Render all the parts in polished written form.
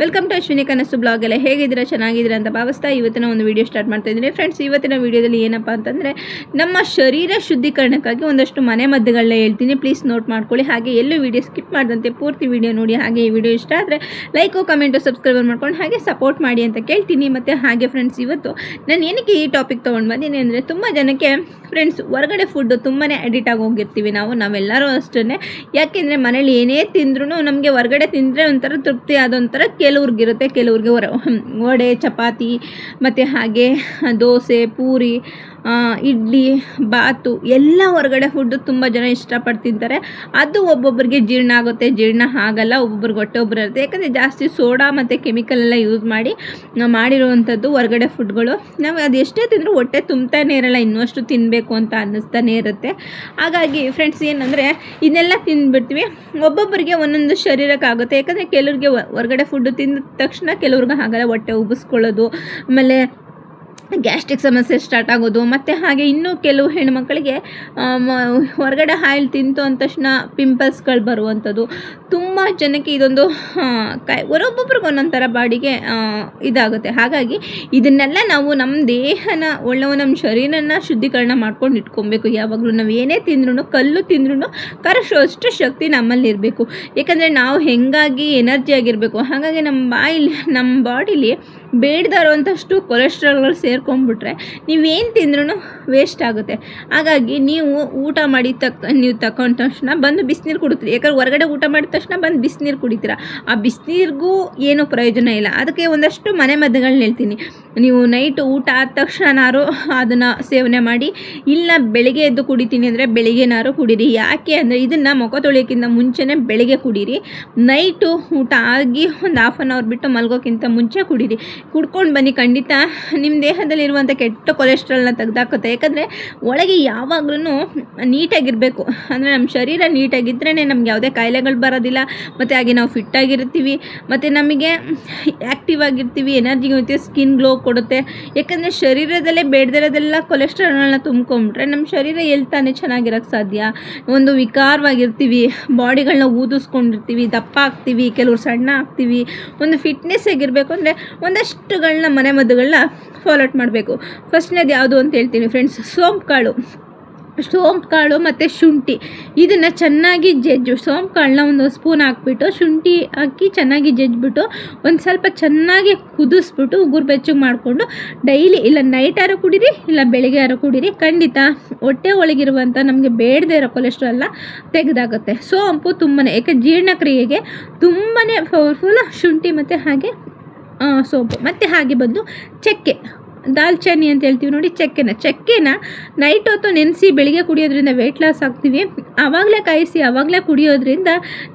Welcome to Ashwini ಕನಸು blog. ಎಲ್ಲ ಹೇಗಿದ್ದೀರಾ? ಚೆನ್ನಾಗಿದ್ದೀರಾ ಅಂತ ಭಾವಿಸ್ತಾ ಇವತ್ತಿನ ಒಂದು ವಿಡಿಯೋ ಸ್ಟಾರ್ಟ್ ಮಾಡ್ತಾ ಇದ್ದೀನಿ. ಫ್ರೆಂಡ್ಸ್, ಇವತ್ತಿನ ವಿಡಿಯೋದಲ್ಲಿ ಏನಪ್ಪ ಅಂತಂದರೆ ನಮ್ಮ ಶರೀರ ಶುದ್ಧೀಕರಣಕ್ಕಾಗಿ ಒಂದಷ್ಟು ಮನೆ ಮದ್ದುಗಳನ್ನ ಹೇಳ್ತೀನಿ. ಪ್ಲೀಸ್ ನೋಟ್ ಮಾಡ್ಕೊಳ್ಳಿ. ಹಾಗೆ ಎಲ್ಲೂ ವಿಡಿಯೋ ಸ್ಕಿಪ್ ಮಾಡಿದಂತೆ ಪೂರ್ತಿ ವಿಡಿಯೋ ನೋಡಿ. ಹಾಗೆ ಈ ವಿಡಿಯೋ ಇಷ್ಟ ಆದರೆ ಲೈಕು, ಕಮೆಂಟು, ಸಬ್ಸ್ಕ್ರೈಬ್ ಮಾಡ್ಕೊಂಡು ಹಾಗೆ ಸಪೋರ್ಟ್ ಮಾಡಿ ಅಂತ ಕೇಳ್ತೀನಿ. ಮತ್ತು ಹಾಗೆ ಫ್ರೆಂಡ್ಸ್, ಇವತ್ತು ನಾನು ಏನಕ್ಕೆ ಈ ಟಾಪಿಕ್ ತೊಗೊಂಡು ಬಂದೀನಿ ಅಂದರೆ, ತುಂಬ ಜನಕ್ಕೆ ಫ್ರೆಂಡ್ಸ್ ಹೊರಗಡೆ ಫುಡ್ಡು ತುಂಬಾ ಅಡಿಕ್ಟ್ ಆಗಿ ಹೋಗಿರ್ತೀವಿ ನಾವೆಲ್ಲರೂ ಅಷ್ಟೇ. ಯಾಕೆಂದರೆ ಮನೇಲಿ ಏನೇ ತಿಂದ್ರೂ ನಮಗೆ ಹೊರಗಡೆ ತಿಂದರೆ ಒಂಥರ ತೃಪ್ತಿ ಆದೊಂಥರ ಕೆಲವ್ರಿಗಿರುತ್ತೆ. ಕೆಲವ್ರಿಗೆ ವಡೆ, ಚಪಾತಿ ಮತ್ತು ಹಾಗೆ ದೋಸೆ, ಪೂರಿ, ಇಡ್ಲಿ, ಬಾತು ಎಲ್ಲ ಹೊರಗಡೆ ಫುಡ್ಡು ತುಂಬ ಜನ ಇಷ್ಟಪಟ್ಟು ತಿಂತಾರೆ. ಅದು ಒಬ್ಬೊಬ್ಬರಿಗೆ ಜೀರ್ಣ ಆಗುತ್ತೆ, ಜೀರ್ಣ ಆಗಲ್ಲ, ಒಬ್ಬೊಬ್ರಿಗೆ ಹೊಟ್ಟೆ ಒಬ್ಬರು ಇರುತ್ತೆ. ಯಾಕಂದರೆ ಜಾಸ್ತಿ ಸೋಡಾ ಮತ್ತು ಕೆಮಿಕಲ್ ಎಲ್ಲ ಯೂಸ್ ಮಾಡಿ ಮಾಡಿರುವಂಥದ್ದು ಹೊರಗಡೆ ಫುಡ್ಗಳು. ನಾವು ಅದು ಎಷ್ಟೇ ತಿಂದರೂ ಹೊಟ್ಟೆ ತುಂಬ್ತಾನೆ ಇರಲ್ಲ, ಇನ್ನಷ್ಟು ತಿನ್ನಬೇಕು ಅಂತ ಅನ್ನಿಸ್ತಾನೆ ಇರುತ್ತೆ. ಹಾಗಾಗಿ ಫ್ರೆಂಡ್ಸ್ ಏನಂದರೆ ಇದನ್ನೆಲ್ಲ ತಿಂದುಬಿಡ್ತೀವಿ. ಒಬ್ಬೊಬ್ಬರಿಗೆ ಒಂದೊಂದು ಶರೀರಕ್ಕಾಗುತ್ತೆ. ಯಾಕಂದರೆ ಕೆಲವ್ರಿಗೆ ಹೊರಗಡೆ ಫುಡ್ಡು ತಿಂದ ತಕ್ಷಣ ಕೆಲವ್ರಿಗೆ ಆಗಲ್ಲ, ಹೊಟ್ಟೆ ಉಬ್ಬಿಸ್ಕೊಳ್ಳೋದು, ಆಮೇಲೆ ಗ್ಯಾಸ್ಟ್ರಿಕ್ ಸಮಸ್ಯೆ ಸ್ಟಾರ್ಟ್ ಆಗೋದು. ಮತ್ತು ಹಾಗೆ ಇನ್ನೂ ಕೆಲವು ಹೆಣ್ಮಕ್ಳಿಗೆ ಹೊರಗಡೆ ಆಯಿಲ್ ತಿಂತು ಅಂದ ತಕ್ಷಣ ಪಿಂಪಲ್ಸ್ಗಳು ಬರುವಂಥದ್ದು. ತುಂಬ ಜನಕ್ಕೆ ಇದೊಂದು ಒಬ್ಬೊಬ್ರಿಗೆ ಒಂದೊಂದು ಥರ ಬಾಡಿಗೆ ಇದಾಗುತ್ತೆ. ಹಾಗಾಗಿ ಇದನ್ನೆಲ್ಲ ನಾವು ನಮ್ಮ ದೇಹನ ನಮ್ಮ ಶರೀರನ ಶುದ್ಧೀಕರಣ ಮಾಡ್ಕೊಂಡು ಇಟ್ಕೊಬೇಕು. ಯಾವಾಗಲೂ ನಾವು ಏನೇ ತಿಂದ್ರೂ, ಕಲ್ಲು ತಿಂದ್ರೂ ಕರಗಿಸೋಷ್ಟು ಶಕ್ತಿ ನಮ್ಮಲ್ಲಿ ಇರಬೇಕು. ಯಾಕಂದರೆ ನಾವು ಹೆಂಗಾಗಿ ಎನರ್ಜಿ ಆಗಿರಬೇಕು. ಹಾಗಾಗಿ ನಮ್ಮ ಬಾಡಿಲಿ ಬೇಡದೇ ಇರುವಂಥಷ್ಟು ಕೊಲೆಸ್ಟ್ರಾಲ್ಗಳು ಸೇರ್ಕೊಂಡ್ಬಿಟ್ರೆ ನೀವೇನು ತಿಂದ್ರೂ ವೇಸ್ಟ್ ಆಗುತ್ತೆ. ಹಾಗಾಗಿ ನೀವು ಊಟ ಮಾಡಿ ನೀವು ತಗೊಂಡ ತಕ್ಷಣ ಬಂದು ಬಿಸಿನೀರು ಕುಡಿತೀರಿ. ಯಾಕಂದ್ರೆ ಹೊರಗಡೆ ಊಟ ಮಾಡಿದ ತಕ್ಷಣ ಬಂದು ಬಿಸಿನೀರು ಕುಡಿತೀರ. ಆ ಬಿಸಿನೀರಿಗೂ ಏನೂ ಪ್ರಯೋಜನ ಇಲ್ಲ. ಅದಕ್ಕೆ ಒಂದಷ್ಟು ಮನೆ ಮದ್ದುಗಳನ್ನ ಹೇಳ್ತೀನಿ. ನೀವು ನೈಟ್ ಊಟ ಆದ ತಕ್ಷಣನಾರು ಅದನ್ನು ಸೇವನೆ ಮಾಡಿ, ಇಲ್ಲ ಬೆಳಿಗ್ಗೆ ಎದ್ದು ಕುಡಿತೀನಿ ಅಂದರೆ ಬೆಳಿಗ್ಗೆನಾರು ಕುಡೀರಿ. ಯಾಕೆ ಅಂದರೆ ಇದನ್ನು ಮುಖ ತೊಳೆಯೋಕ್ಕಿಂತ ಮುಂಚೆನೇ ಬೆಳಿಗ್ಗೆ ಕುಡೀರಿ. ನೈಟು ಊಟ ಆಗಿ ಒಂದು ಹಾಫ್ ಆನ್ ಅವರ್ ಬಿಟ್ಟು ಮಲ್ಗೋಕ್ಕಿಂತ ಮುಂಚೆ ಕುಡೀರಿ. ಕುಡ್ಕೊಂಡು ಬನ್ನಿ, ಖಂಡಿತ ನಿಮ್ಮ ದೇಹದಲ್ಲಿರುವಂಥ ಕೆಟ್ಟ ಕೊಲೆಸ್ಟ್ರಾಲ್ನ ತೆಗೆದಾಕುತ್ತೆ. ಯಾಕಂದರೆ ಒಳಗೆ ಯಾವಾಗಲೂ ನೀಟಾಗಿರಬೇಕು. ಅಂದರೆ ನಮ್ಮ ಶರೀರ ನೀಟಾಗಿದ್ರೇ ನಮ್ಗೆ ಯಾವುದೇ ಕಾಯಿಲೆಗಳು ಬರೋದಿಲ್ಲ. ಮತ್ತು ಹಾಗೆ ನಾವು ಫಿಟ್ಟಾಗಿರ್ತೀವಿ, ಮತ್ತು ನಮಗೆ ಆ್ಯಕ್ಟಿವ್ ಆಗಿರ್ತೀವಿ, ಎನರ್ಜಿ ಇರುತ್ತೆ, ಸ್ಕಿನ್ ಗ್ಲೋ ಕೊಡುತ್ತೆ. ಯಾಕಂದರೆ ಶರೀರದಲ್ಲೇ ಬೇಡದಿರೋದೆಲ್ಲ ಕೊಲೆಸ್ಟ್ರಾಲ್ಗಳನ್ನ ತುಂಬ್ಕೊಂಡ್ರೆ ನಮ್ಮ ಶರೀರ ಎಲ್ಲಿ ತಾನೇ ಚೆನ್ನಾಗಿರೋಕ್ಕೆ ಸಾಧ್ಯ? ಒಂದು ವಿಕಾರವಾಗಿರ್ತೀವಿ, ಬಾಡಿಗಳನ್ನ ಊದಿಸ್ಕೊಂಡಿರ್ತೀವಿ, ದಪ್ಪ ಆಗ್ತೀವಿ, ಕೆಲವ್ರು ಸಣ್ಣ ಆಗ್ತೀವಿ. ಒಂದು ಫಿಟ್ನೆಸ್ ಆಗಿರಬೇಕು ಅಂದರೆ ಒಂದಷ್ಟುಗಳನ್ನ ಮನೆ ಮದ್ದುಗಳನ್ನ ಫಾಲೋಟ್ ಮಾಡಬೇಕು. ಫಸ್ಟ್ನೇದು ಯಾವುದು ಅಂತ ಹೇಳ್ತೀನಿ ಫ್ರೆಂಡ್ಸ್, ಸೋಂಪು ಕಾಳು ಮತ್ತು ಶುಂಠಿ. ಇದನ್ನು ಚೆನ್ನಾಗಿ ಸೋಂಪು ಕಾಳನ್ನ ಒಂದು ಸ್ಪೂನ್ ಹಾಕ್ಬಿಟ್ಟು, ಶುಂಠಿ ಹಾಕಿ ಚೆನ್ನಾಗಿ ಜಜ್ಜಿಬಿಟ್ಟು ಒಂದು ಸ್ವಲ್ಪ ಚೆನ್ನಾಗಿ ಕುದಿಸ್ಬಿಟ್ಟು ಉಗುರು ಬೆಚ್ಚಗೆ ಮಾಡಿಕೊಂಡು ಡೈಲಿ, ಇಲ್ಲ ನೈಟ್ ಯಾರು ಕುಡೀರಿ, ಇಲ್ಲ ಬೆಳಿಗ್ಗೆ ಯಾರು ಕುಡೀರಿ. ಖಂಡಿತ ಹೊಟ್ಟೆ ಒಳಗಿರುವಂಥ ನಮಗೆ ಬೇಡದೇ ಇರೋ ಕೊಲೆಸ್ಟ್ರಾಲ್ನ ತೆಗೆದಾಗುತ್ತೆ. ಸೋಂಪು ತುಂಬಾ, ಯಾಕೆ ಜೀರ್ಣಕ್ರಿಯೆಗೆ ತುಂಬಾ ಪವರ್ಫುಲ್ ಶುಂಠಿ ಮತ್ತು ಹಾಗೆ ಸೋಂಪು. ಮತ್ತು ಹಾಗೆ ಬಂದು ಚಕ್ಕೆ, ದಾಲ್ಚಿನ್ನಿ ಅಂತ ಹೇಳ್ತೀವಿ ನೋಡಿ, ಚಕ್ಕೆನ ನೈಟ್ ಹೊತ್ತು ನೆನೆಸಿ ಬೆಳಿಗ್ಗೆ ಕುಡಿಯೋದ್ರಿಂದ ವೆಯ್ಟ್ ಲಾಸ್ ಆಗ್ತೀವಿ. ಆವಾಗಲೇ ಕಾಯಿಸಿ ಆವಾಗಲೇ ಕುಡಿಯೋದ್ರಿಂದ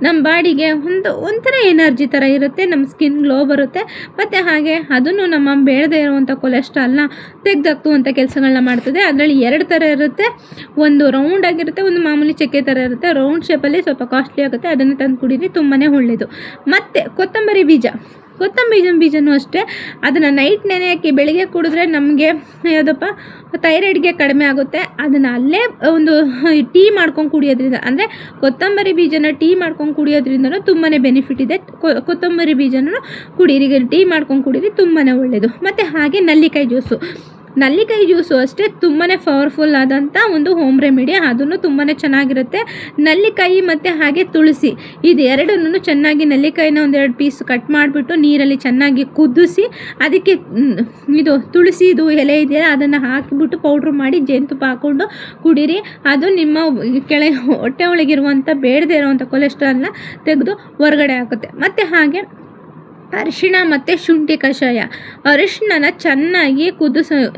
ನಮ್ಮ ಬಾಡಿಗೆ ಒಂಥರ ಎನರ್ಜಿ ಥರ ಇರುತ್ತೆ, ನಮ್ಮ ಸ್ಕಿನ್ ಗ್ಲೋ ಬರುತ್ತೆ. ಮತ್ತು ಹಾಗೆ ಅದನ್ನು ನಮ್ಮ ಬೇಡದೇ ಇರುವಂಥ ಕೊಲೆಸ್ಟ್ರಾಲ್ನ ತೆಗೆದಾಕ್ತುವಂಥ ಕೆಲಸಗಳನ್ನ ಮಾಡ್ತದೆ. ಅದರಲ್ಲಿ 2 ಥರ ಇರುತ್ತೆ. ಒಂದು ರೌಂಡ್ ಆಗಿರುತ್ತೆ, ಒಂದು ಮಾಮೂಲಿ ಚಕ್ಕೆ ಥರ ಇರುತ್ತೆ. ರೌಂಡ್ ಶೇಪಲ್ಲಿ ಸ್ವಲ್ಪ ಕಾಸ್ಟ್ಲಿ ಆಗುತ್ತೆ, ಅದನ್ನು ತಂದು ಕುಡೀರಿ, ತುಂಬಾ ಒಳ್ಳೆಯದು. ಮತ್ತು ಕೊತ್ತಂಬರಿ ಬೀಜನೂ ಅಷ್ಟೇ. ಅದನ್ನು ನೈಟ್ ನೆನೆ ಹಾಕಿ ಬೆಳಿಗ್ಗೆ ಕುಡಿದ್ರೆ ನಮಗೆ ಯಾವುದಪ್ಪ ಥೈರಾಯ್ಡ್ಗೆ ಕಡಿಮೆ ಆಗುತ್ತೆ. ಅದನ್ನು ಅಲ್ಲೇ ಒಂದು ಟೀ ಮಾಡ್ಕೊಂಡು ಕುಡಿಯೋದ್ರಿಂದ, ಅಂದರೆ ಕೊತ್ತಂಬರಿ ಬೀಜನ ಟೀ ಮಾಡ್ಕೊಂಡು ಕುಡಿಯೋದ್ರಿಂದನೂ ತುಂಬಾ ಬೆನಿಫಿಟ್ ಇದೆ. ಕೊತ್ತಂಬರಿ ಬೀಜನೂ ಕುಡೀರಿ, ಟೀ ಮಾಡ್ಕೊಂಡು ಕುಡೀರಿ, ತುಂಬಾ ಒಳ್ಳೆಯದು. ಮತ್ತು ಹಾಗೆ ನಲ್ಲಿಕಾಯಿ ಜ್ಯೂಸು ಅಷ್ಟೇ ತುಂಬಾ ಪವರ್ಫುಲ್ ಆದಂಥ ಒಂದು ಹೋಮ್ ರೆಮಿಡಿ. ಅದನ್ನು ತುಂಬಾ ಚೆನ್ನಾಗಿರುತ್ತೆ. ನಲ್ಲಿಕಾಯಿ ಮತ್ತು ಹಾಗೆ ತುಳಸಿ, ಇದು ಎರಡನ್ನೂ ಚೆನ್ನಾಗಿ, ನಲ್ಲಿಕಾಯಿನ 1-2 ಪೀಸ್ ಕಟ್ ಮಾಡಿಬಿಟ್ಟು ನೀರಲ್ಲಿ ಚೆನ್ನಾಗಿ ಕುದಿಸಿ, ಅದಕ್ಕೆ ಇದು ತುಳಸಿದು ಎಲೆ ಇದೆಯಲ್ಲ ಅದನ್ನು ಹಾಕಿಬಿಟ್ಟು ಪೌಡ್ರ್ ಮಾಡಿ ಜೇನುತುಪ್ಪ ಹಾಕ್ಕೊಂಡು ಕುಡೀರಿ. ಅದು ನಿಮ್ಮ ಹೊಟ್ಟೆ ಒಳಗಿರುವಂಥ ಬೇಡದೇ ಇರುವಂಥ ಕೊಲೆಸ್ಟ್ರಾಲ್ನ ತೆಗೆದು ಹೊರಗಡೆ ಹಾಕುತ್ತೆ. ಮತ್ತು ಹಾಗೆ ಅರಿಶಿಣ ಮತ್ತು ಶುಂಠಿ ಕಷಾಯ. ಅರಿಶಿಣನ ಚೆನ್ನಾಗಿ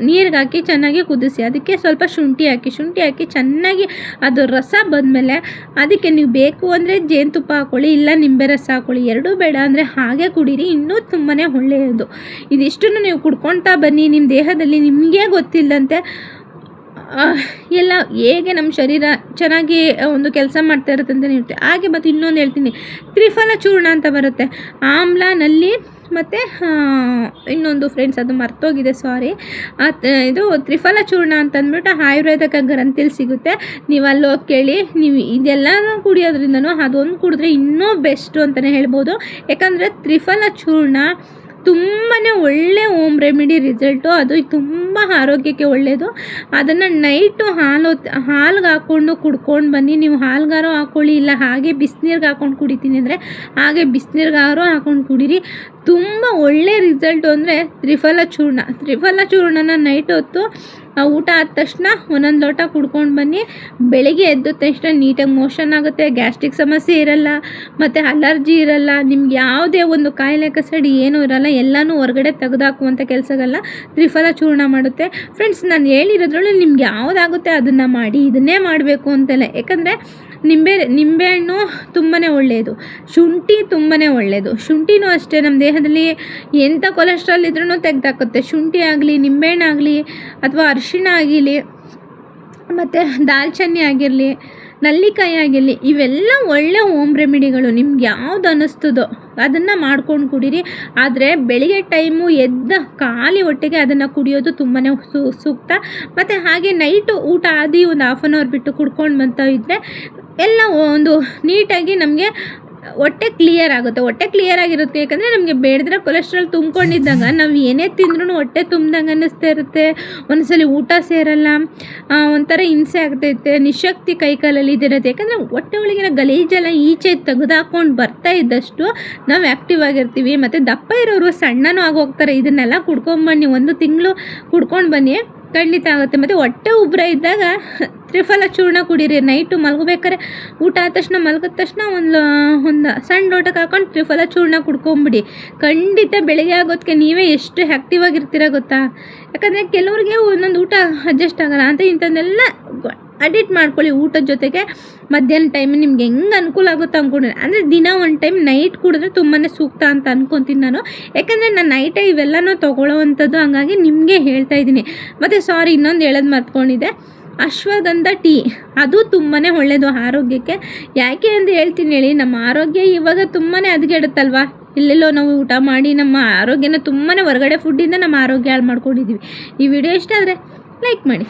ನೀರಿಗೆ ಹಾಕಿ ಚೆನ್ನಾಗಿ ಕುದಿಸಿ, ಅದಕ್ಕೆ ಸ್ವಲ್ಪ ಶುಂಠಿ ಹಾಕಿ ಚೆನ್ನಾಗಿ ಅದು ರಸ ಬಂದಮೇಲೆ ಅದಕ್ಕೆ ನೀವು ಬೇಕು ಅಂದರೆ ಜೇನುತುಪ್ಪ ಹಾಕ್ಕೊಳ್ಳಿ, ಇಲ್ಲ ನಿಂಬೆ ರಸ ಹಾಕ್ಕೊಳ್ಳಿ. ಎರಡೂ ಬೇಡ ಅಂದರೆ ಹಾಗೆ ಕುಡೀರಿ, ಇನ್ನೂ ತುಂಬಾ ಒಳ್ಳೆಯದು. ಇದಿಷ್ಟನ್ನು ನೀವು ಕುಡ್ಕೊಳ್ತಾ ಬನ್ನಿ. ನಿಮ್ಮ ದೇಹದಲ್ಲಿ ನಿಮಗೆ ಗೊತ್ತಿಲ್ಲದಂತೆ ಎಲ್ಲ ಹೇಗೆ ನಮ್ಮ ಶರೀರ ಚೆನ್ನಾಗಿ ಒಂದು ಕೆಲಸ ಮಾಡ್ತಾ ಇರುತ್ತೆ ಅಂತ ಇರುತ್ತೆ. ಹಾಗೆ ಮತ್ತು ಇನ್ನೊಂದು ಹೇಳ್ತೀನಿ, ತ್ರಿಫಲ ಚೂರ್ಣ ಅಂತ ಬರುತ್ತೆ. ಆಮ್ಲ, ನಲ್ಲಿ ಮತ್ತು ಇನ್ನೊಂದು ಫ್ರೆಂಡ್ಸ್ ಅದು ಮರ್ತೋಗಿದೆ ಸಾರಿ, ಇದು ತ್ರಿಫಲ ಚೂರ್ಣ ಅಂತಂದ್ಬಿಟ್ಟು ಆಯುರ್ವೇದಕ ಗ್ರಂಥಿಲಿ ಸಿಗುತ್ತೆ. ನೀವು ಅಲ್ಲಿ ಹೋಗಿ ಕೇಳಿ. ನೀವು ಇದೆಲ್ಲನೂ ಕುಡಿಯೋದ್ರಿಂದನೂ ಅದೊಂದು ಕುಡಿದ್ರೆ ಇನ್ನೂ ಬೆಸ್ಟು ಅಂತಲೇ ಹೇಳ್ಬೋದು. ಯಾಕಂದರೆ ತ್ರಿಫಲ ಚೂರ್ಣ ತುಂಬಾ ಒಳ್ಳೆ ಹೋಮ್ ರೆಮಿಡಿ ರಿಸಲ್ಟು. ಅದು ತುಂಬ ಆರೋಗ್ಯಕ್ಕೆ ಒಳ್ಳೆಯದು. ಅದನ್ನು ನೈಟು ಹಾಲ್ಗೆ ಹಾಕ್ಕೊಂಡು ಕುಡ್ಕೊಂಡು ಬನ್ನಿ. ನೀವು ಹಾಲ್ಗಾರೋ ಹಾಕ್ಕೊಳ್ಳಿ, ಇಲ್ಲ ಹಾಗೆ ಬಿಸಿನೀರ್ಗೆ ಹಾಕ್ಕೊಂಡು ಕುಡಿತೀನಿ ಅಂದರೆ ಹಾಗೆ ಬಿಸಿನೀರ್ಗಾರೋ ಹಾಕ್ಕೊಂಡು ಕುಡೀರಿ. ತುಂಬ ಒಳ್ಳೆ ರಿಸಲ್ಟು ಅಂದರೆ ತ್ರಿಫಲ ಚೂರ್ಣನ ನೈಟ್ ಹೊತ್ತು ಊಟ ಆದ ತಕ್ಷಣ ಒಂದೊಂದು ಲೋಟ ಕುಡ್ಕೊಂಡು ಬನ್ನಿ. ಬೆಳಿಗ್ಗೆ ಎದ್ದ ತಕ್ಷಣ ನೀಟಾಗಿ ಮೋಷನ್ ಆಗುತ್ತೆ, ಗ್ಯಾಸ್ಟ್ರಿಕ್ ಸಮಸ್ಯೆ ಇರಲ್ಲ, ಮತ್ತು ಅಲರ್ಜಿ ಇರಲ್ಲ, ನಿಮ್ಗೆ ಯಾವುದೇ ಒಂದು ಕಾಯಿಲೆ ಕಸಡಿ ಏನೂ ಇರಲ್ಲ, ಎಲ್ಲನೂ ಹೊರಗಡೆ ತೆಗೆದಾಕುವಂಥ ಕೆಲಸಗಳೆಲ್ಲ ತ್ರಿಫಲ ಚೂರ್ಣ ಮಾಡುತ್ತೆ. ಫ್ರೆಂಡ್ಸ್, ನಾನು ಹೇಳಿರೋದ್ರಲ್ಲಿ ನಿಮ್ಗೆ ಯಾವುದಾಗುತ್ತೆ ಅದನ್ನು ಮಾಡಿ, ಇದನ್ನೇ ಮಾಡಬೇಕು ಅಂತಲ್ಲ. ಯಾಕಂದರೆ ನಿಂಬೆಹಣ್ಣು ತುಂಬಾ ಒಳ್ಳೆಯದು, ಶುಂಠಿ ತುಂಬಾ ಒಳ್ಳೆಯದು. ಶುಂಠಿನೂ ಅಷ್ಟೇ ನಮ್ಮ ದೇಹದಲ್ಲಿ ಎಂಥ ಕೊಲೆಸ್ಟ್ರಾಲ್ ಇದ್ರೂ ತೆಗೆದಾಕುತ್ತೆ. ಶುಂಠಿ ಆಗಲಿ, ನಿಂಬೆಹಣ್ಣಾಗಲಿ, ಅಥವಾ ಅರಿಶಿಣ ಆಗಿರಲಿ, ಮತ್ತು ದಾಲ್ಚಿನ್ನಿ ಆಗಿರಲಿ, ನಲ್ಲಿಕಾಯಿ ಆಗಿರಲಿ, ಇವೆಲ್ಲ ಒಳ್ಳೆ ಹೋಮ್ ರೆಮಿಡಿಗಳು. ನಿಮ್ಗೆ ಯಾವ್ದು ಅನ್ನಿಸ್ತದೋ ಅದನ್ನು ಮಾಡ್ಕೊಂಡು ಕುಡೀರಿ. ಆದರೆ ಬೆಳಿಗ್ಗೆ ಟೈಮು ಎದ್ದ ಖಾಲಿ ಹೊಟ್ಟೆಗೆ ಅದನ್ನು ಕುಡಿಯೋದು ತುಂಬಾ ಸೂಕ್ತ. ಮತ್ತು ಹಾಗೆ ನೈಟು ಊಟ ಆದಿ ಒಂದು 1/2 hour ಬಿಟ್ಟು ಕುಡ್ಕೊಂಡು ಬಂತ ಇದ್ದರೆ ಎಲ್ಲ ಒಂದು ನೀಟಾಗಿ ನಮಗೆ ಹೊಟ್ಟೆ ಕ್ಲಿಯರ್ ಆಗುತ್ತೆ. ಹೊಟ್ಟೆ ಕ್ಲಿಯರ್ ಆಗಿರುತ್ತೆ. ಯಾಕಂದರೆ ನಮಗೆ ಬೇಡದ್ರೆ ಕೊಲೆಸ್ಟ್ರಾಲ್ ತುಂಬ್ಕೊಂಡಿದ್ದಾಗ ನಾವು ಏನೇ ತಿಂದ್ರೂ ಹೊಟ್ಟೆ ತುಂಬ್ದಂಗೆ ಅನ್ನಿಸ್ತಾ ಇರುತ್ತೆ. ಒಂದ್ಸಲಿ ಊಟ ಸೇರಲ್ಲ, ಒಂಥರ ಹಿಂಸೆ ಆಗ್ತೈತೆ, ನಿಶಕ್ತಿ ಕೈಕಾಲಲ್ಲಿ ಇದಿರುತ್ತೆ. ಯಾಕಂದರೆ ಹೊಟ್ಟೆ ಒಳಗಿನ ಗಲೀಜೆಲ್ಲ ಈಚೆ ತೆಗೆದುಹಾಕೊಂಡು ಬರ್ತಾ ಇದ್ದಷ್ಟು ನಾವು ಆ್ಯಕ್ಟಿವ್ ಆಗಿರ್ತೀವಿ. ಮತ್ತು ದಪ್ಪ ಇರೋರು ಸಣ್ಣನೂ ಆಗೋಗ್ತಾರೆ. ಇದನ್ನೆಲ್ಲ ಕುಡ್ಕೊಂಬನ್ನಿ, 1 ತಿಂಗಳು ಕುಡ್ಕೊಂಡು ಬನ್ನಿ, ಖಂಡಿತ ಆಗುತ್ತೆ. ಮತ್ತು ಹೊಟ್ಟೆ ಉಬ್ಬರ ಇದ್ದಾಗ ತ್ರಿಫಲ ಚೂರ್ಣ ಕುಡೀರಿ. ನೈಟು ಮಲ್ಗೋಬೇಕಾದ್ರೆ ಊಟ ಆದ ತಕ್ಷಣ ಮಲ್ಗಿದ ತಕ್ಷಣ ಒಂದು ಸಣ್ಣ ಲೋಟಕ್ಕೆ ಹಾಕೊಂಡು ತ್ರಿಫಲ ಚೂರ್ಣ ಕುಡ್ಕೊಂಬಿಡಿ. ಖಂಡಿತ ಬೆಳಗ್ಗೆ ಆಗೋದಕ್ಕೆ ನೀವೇ ಎಷ್ಟು ಆ್ಯಕ್ಟಿವ್ ಆಗಿರ್ತೀರ ಗೊತ್ತಾ. ಯಾಕಂದರೆ ಕೆಲವ್ರಿಗೆ ಒಂದೊಂದು ಊಟ ಅಡ್ಜಸ್ಟ್ ಆಗೋಲ್ಲ ಅಂತ ಇಂಥದ್ದನ್ನೆಲ್ಲ ಅಡಿಟ್ ಮಾಡ್ಕೊಳ್ಳಿ. ಊಟದ ಜೊತೆಗೆ ಮಧ್ಯಾಹ್ನ ಟೈಮ್ ನಿಮ್ಗೆ ಹೆಂಗೆ ಅನುಕೂಲ ಆಗುತ್ತೋ ಅಂದ್ಕೊಂಡ್ರೆ, ಅಂದರೆ ದಿನ ಒಂದು ಟೈಮ್ ನೈಟ್ ಕುಡಿದ್ರೆ ತುಂಬಾ ಸೂಕ್ತ ಅಂತ ಅಂದ್ಕೊತೀನಿ ನಾನು. ಯಾಕಂದರೆ ನಾನು ನೈಟೇ ಇವೆಲ್ಲನೂ ತೊಗೊಳ್ಳೋವಂಥದ್ದು, ಹಂಗಾಗಿ ನಿಮಗೆ ಹೇಳ್ತಾ ಇದ್ದೀನಿ. ಮತ್ತು ಸಾರಿ, ಇನ್ನೊಂದು ಹೇಳೋದು ಮರ್ತ್ಕೊಂಡಿದ್ದೆ, ಅಶ್ವಗಂಧ ಟೀ ಅದು ತುಂಬಾ ಒಳ್ಳೆಯದು ಆರೋಗ್ಯಕ್ಕೆ. ಯಾಕೆ ಅಂತ ಹೇಳ್ತೀನಿ ಹೇಳಿ, ನಮ್ಮ ಆರೋಗ್ಯ ಇವಾಗ ತುಂಬಾ ಹದಗೆಡುತ್ತಲ್ವ. ಎಲ್ಲೆಲ್ಲೋ ನಾವು ಊಟ ಮಾಡಿ ನಮ್ಮ ಆರೋಗ್ಯನ ತುಂಬಾ ಹೊರಗಡೆ ಫುಡ್ಡಿಂದ ನಮ್ಮ ಆರೋಗ್ಯ ಹಾಳು ಮಾಡ್ಕೊಂಡಿದ್ದೀವಿ. ಈ ವಿಡಿಯೋ ಇಷ್ಟ ಆದರೆ ಲೈಕ್ ಮಾಡಿ.